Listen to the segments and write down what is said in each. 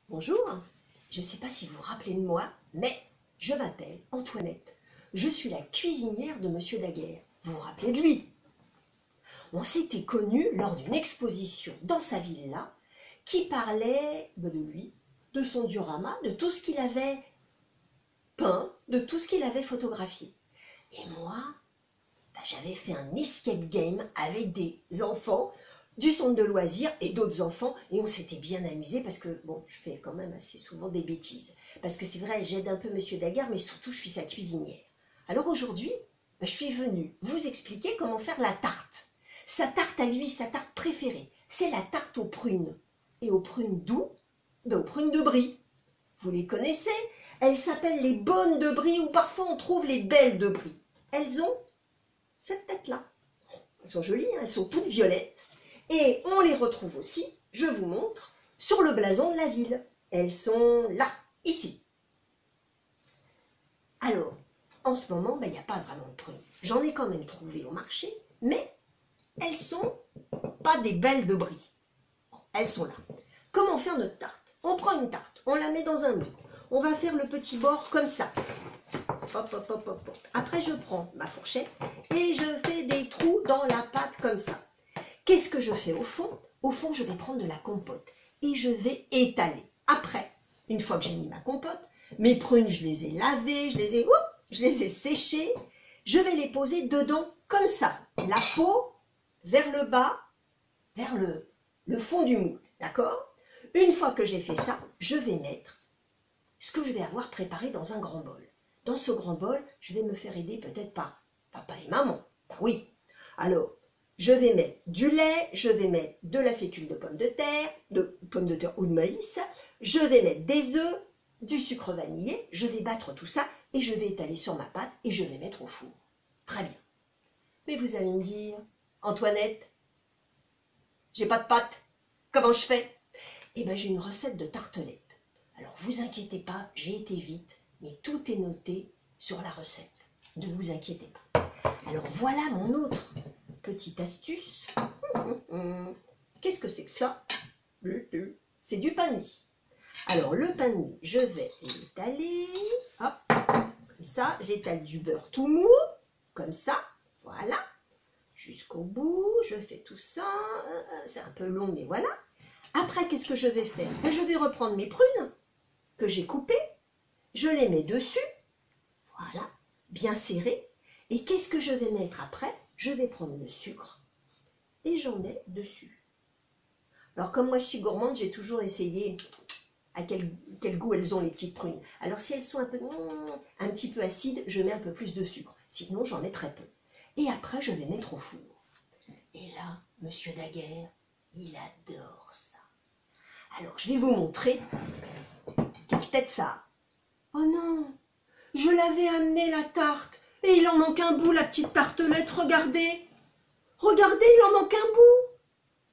Bonjour, je ne sais pas si vous vous rappelez de moi, mais je m'appelle Antoinette. Je suis la cuisinière de Monsieur Daguerre. Vous vous rappelez de lui? On s'était connus lors d'une exposition dans sa villa qui parlait de lui, de son diorama, de tout ce qu'il avait peint, de tout ce qu'il avait photographié. Et moi, j'avais fait un escape game avec des enfants du centre de loisirs et d'autres enfants, et on s'était bien amusé parce que, bon, je fais quand même assez souvent des bêtises. Parce que c'est vrai, j'aide un peu Monsieur Daguerre, mais surtout, je suis sa cuisinière. Alors aujourd'hui, je suis venue vous expliquer comment faire la tarte. Sa tarte à lui, sa tarte préférée, c'est la tarte aux prunes. Et aux prunes d'où? Aux prunes de Brie. Vous les connaissez? Elles s'appellent les bonnes de Brie, ou parfois on trouve les belles de Brie. Elles ont cette tête-là. Elles sont jolies, hein, elles sont toutes violettes. Et on les retrouve aussi, je vous montre, sur le blason de la ville. Elles sont là, ici. Alors, en ce moment, il n'y a pas vraiment de prunes. J'en ai quand même trouvé au marché, mais elles sont pas des belles de Brie. Elles sont là. Comment faire notre tarte? On prend une tarte, on la met dans un moule. On va faire le petit bord comme ça. Hop, hop, hop, hop, hop. Après, je prends ma fourchette et je fais des trous dans la pâte comme ça. Qu'est-ce que je fais au fond? Au fond, je vais prendre de la compote et je vais étaler. Après, une fois que j'ai mis ma compote, mes prunes, je les ai lavées, je les ai séchées. Je vais les poser dedans comme ça. La peau vers le bas, vers le fond du moule. D'accord? Une fois que j'ai fait ça, je vais mettre ce que je vais avoir préparé dans un grand bol. Dans ce grand bol, je vais me faire aider peut-être par papa et maman. Ben oui. Alors, je vais mettre du lait, je vais mettre de la fécule de pommes de terre ou de maïs, je vais mettre des œufs, du sucre vanillé, je vais battre tout ça et je vais étaler sur ma pâte et je vais mettre au four. Très bien. Mais vous allez me dire, Antoinette, j'ai pas de pâte, comment je fais? Eh bien, j'ai une recette de tartelette. Alors, vous inquiétez pas, j'ai été vite, mais tout est noté sur la recette. Ne vous inquiétez pas. Alors, voilà mon autre petite astuce. Qu'est-ce que c'est que ça? C'est du pain de mie. Alors, le pain de mie, je vais l'étaler. Hop, comme ça. J'étale du beurre tout mou, comme ça. Voilà. Jusqu'au bout, je fais tout ça. C'est un peu long, mais voilà. Après, qu'est-ce que je vais faire? Je vais reprendre mes prunes que j'ai coupées. Je les mets dessus. Voilà, bien serrées. Et qu'est-ce que je vais mettre après? Je vais prendre le sucre et j'en mets dessus. Alors, comme moi je suis gourmande, j'ai toujours essayé à quel goût elles ont les petites prunes. Alors, si elles sont un petit peu acides, je mets un peu plus de sucre. Sinon, j'en mets très peu. Et après, je vais mettre au four. Et là, Monsieur Daguerre, il adore ça. Alors, je vais vous montrer quelle tête ça a. Oh non, je l'avais amené la tarte. Et il en manque un bout, la petite tartelette, regardez. Regardez, il en manque un bout.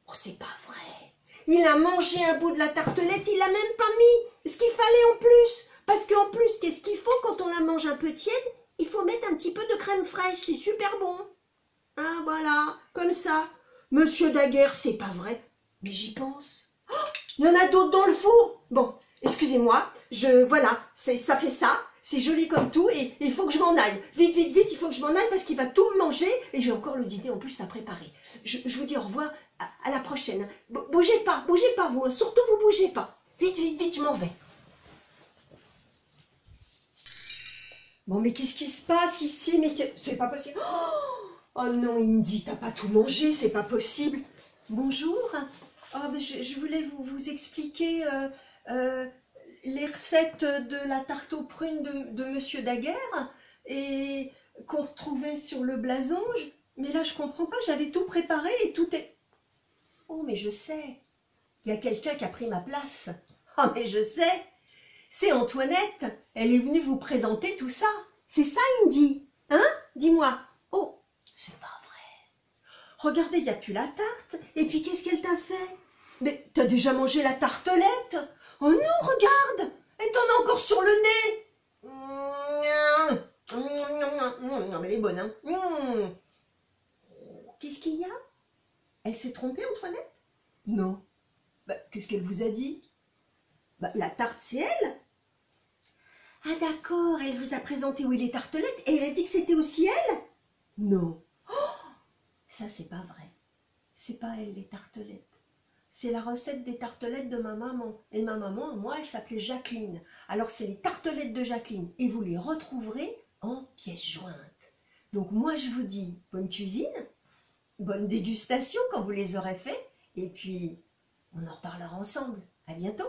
Oh, c'est pas vrai. Il a mangé un bout de la tartelette, il l'a même pas mis. Ce qu'il fallait en plus. Parce qu'en plus, qu'est-ce qu'il faut quand on la mange un peu tiède? Il faut mettre un petit peu de crème fraîche, c'est super bon. Hein, voilà, comme ça. Monsieur Daguerre, c'est pas vrai. Mais j'y pense. Oh, il y en a d'autres dans le four. Bon, excusez-moi, voilà, ça fait ça. C'est joli comme tout et il faut que je m'en aille. Vite, vite, vite, il faut que je m'en aille parce qu'il va tout me manger et j'ai encore le dîner en plus à préparer. Je vous dis au revoir, à la prochaine. Bougez pas vous, hein. Surtout vous bougez pas. Vite, vite, vite, je m'en vais. Bon, mais qu'est-ce qui se passe ici? Mais c'est pas possible. Oh non, Indy, t'as pas tout mangé, c'est pas possible. Bonjour. Oh, mais je voulais vous expliquer... les recettes de la tarte aux prunes de Monsieur Daguerre et qu'on retrouvait sur le blason. Mais là, je comprends pas, j'avais tout préparé et tout est... Oh, mais je sais, il y a quelqu'un qui a pris ma place. Oh, mais je sais, c'est Antoinette. Elle est venue vous présenter tout ça. C'est ça, Indy? Hein? Dis-moi. Oh, c'est pas vrai. Regardez, il n'y a plus la tarte. Et puis, qu'est-ce qu'elle t'a fait? Mais t'as déjà mangé la tartelette? Oh non, regarde! Elle t'en a encore sur le nez! Non, mais elle est bonne, hein? Qu'est-ce qu'il y a? Elle s'est trompée, Antoinette? Non. Bah, qu'est-ce qu'elle vous a dit? Bah, la tarte, c'est elle. Ah d'accord, elle vous a présenté où est les tartelettes et elle a dit que c'était aussi elle? Non. Oh, ça, c'est pas vrai. C'est pas elle, les tartelettes. C'est la recette des tartelettes de ma maman. Et ma maman, moi, elle s'appelait Jacqueline. Alors, c'est les tartelettes de Jacqueline. Et vous les retrouverez en pièces jointes. Donc, moi, je vous dis bonne cuisine, bonne dégustation quand vous les aurez fait. Et puis, on en reparlera ensemble. À bientôt.